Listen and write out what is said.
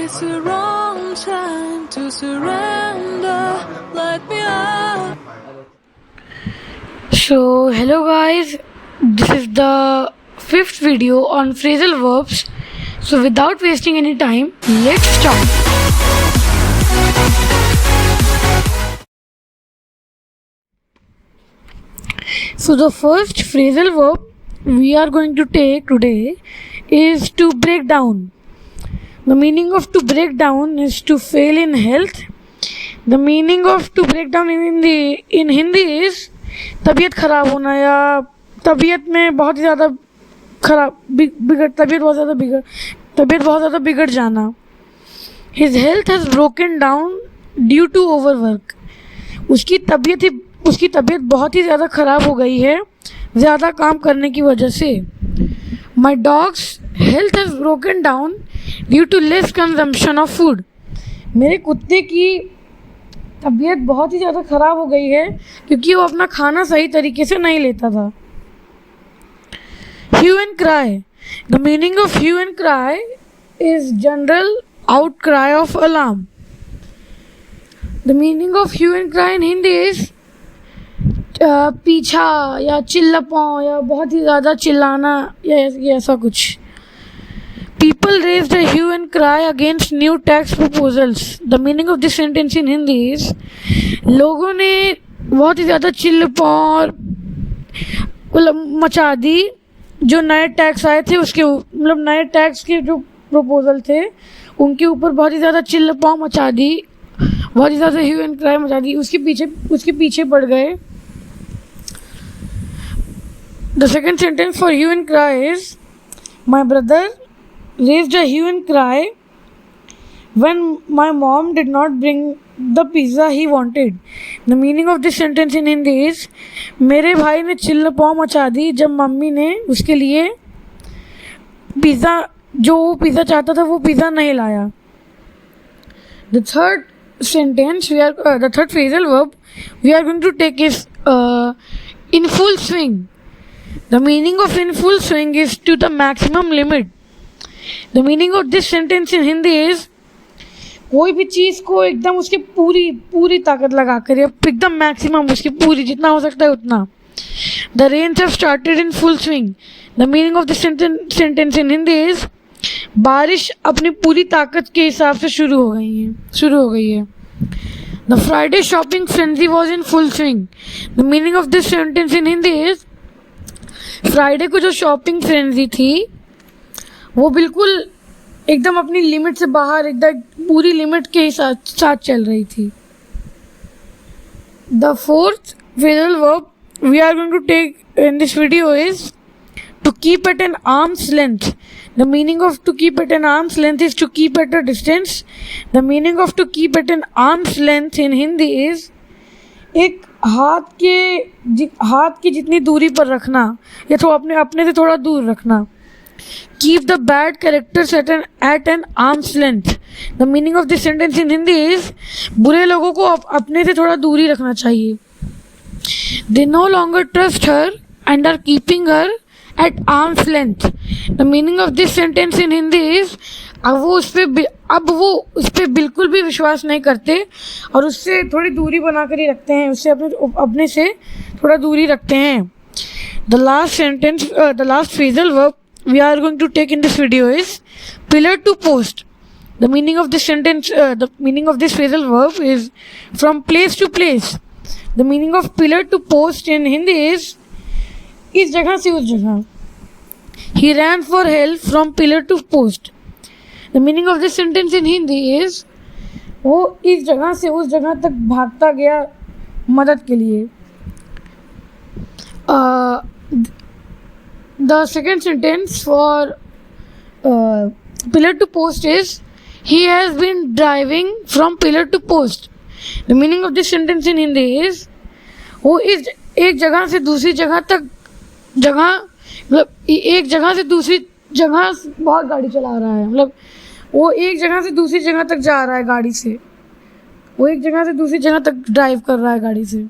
It's the wrong time to surrender. Let me out. So hello guys, this is the fifth video on phrasal verbs. So without wasting any time, let's start. So the first phrasal verb we are going to take today is to break down. The meaning of to break down is to fail in health. The meaning of to break down in Hindi is तबीयत ख़राब होना या तबीयत बहुत ज़्यादा बिगड़ जाना. His health has broken down due to overwork. उसकी तबीयत बहुत ही ज़्यादा ख़राब हो गई है ज़्यादा काम करने की वजह से. My dog's health has broken down due to less consumption of food. मेरे कुत्ते की तबीयत बहुत ही ज़्यादा ख़राब हो गई है क्योंकि वो अपना खाना सही तरीके से नहीं लेता था. Hue and cry. The meaning of hue and cry is general outcry of alarm. The meaning of hue and cry in Hindi is पीछा या चिल्लापन या बहुत ही ज़्यादा चिल्लाना या ऐसा कुछ. People raised a hue and cry against new tax proposals. The meaning of this sentence in Hindi is लोगों ने बहुत ही ज़्यादा चिल्लापन मचा दी जो नए टैक्स आए थे उसके नए टैक्स के जो प्रपोजल थे उनके ऊपर बहुत ही ज़्यादा चिल्लापन मचा दी, बहुत ही ज़्यादा ह्यू एंड क्राई मचा दी, उसके पीछे पड़ गए. The second sentence for hue and cry is my brother raised a hue and cry when my mom did not bring the pizza he wanted. The meaning of this sentence in Hindi is मेरे भाई ने चिल्लापन मचा दी जब mummy ने उसके लिए pizza चाहता था वो पिज़्ज़ा नहीं लाया. The third phrasal verb we are going to take is in full swing. The meaning of in full swing is to the maximum limit. The meaning of this sentence in Hindi is कोई भी चीज़ को एकदम उसकी पूरी ताकत लगा कर एकदम मैक्सिमम उसकी पूरी जितना हो सकता है उतना. The rains have started in full swing. The meaning of this sentence in Hindi is बारिश अपनी पूरी ताकत के हिसाब से शुरू हो गई है. The Friday shopping frenzy was in full swing. The meaning of this sentence in Hindi is Friday को जो शॉपिंग फ्रेंजी थी वो बिल्कुल एकदम अपनी लिमिट से बाहर एकदम पूरी लिमिट के साथ चल रही थी. The fourth phrasal verb we are going to take in this video is to keep at an arm's length. The meaning of to keep at an arm's length is to keep at a distance. The meaning of to keep at an arm's length in Hindi is एक हाथ की जितनी दूरी पर रखना या तो अपने से थोड़ा दूर रखना. Keep the bad characters at an arm's length. The meaning of this sentence in Hindi is बुरे लोगों को अपने से थोड़ा दूरी रखना चाहिए. They no longer trust her and are keeping her at arm's length. The meaning of this sentence in Hindi is अब वो उस पर बिल्कुल भी विश्वास नहीं करते और उससे थोड़ी दूरी बना कर ही रखते हैं, उससे अपने से थोड़ा दूरी रखते हैं. The last phrasal verb we are going to take in this video is pillar to post. The meaning of this phrasal verb is from place to place. The meaning of pillar to post in Hindi is इस जगह से उस जगह. He ran for help from pillar to post. The meaning of this sentence in Hindi is वो इस जगह से उस जगह तक भागता गया मदद के लिए. The second sentence for pillar to post is he has been driving from pillar to post. The meaning of this sentence in Hindi is वो इस एक जगह से दूसरी जगह तक एक जगह से दूसरी जगह बहुत गाड़ी चला रहा है. वो एक जगह से दूसरी जगह तक जा रहा है गाड़ी से, वो एक जगह से दूसरी जगह तक ड्राइव कर रहा है गाड़ी से.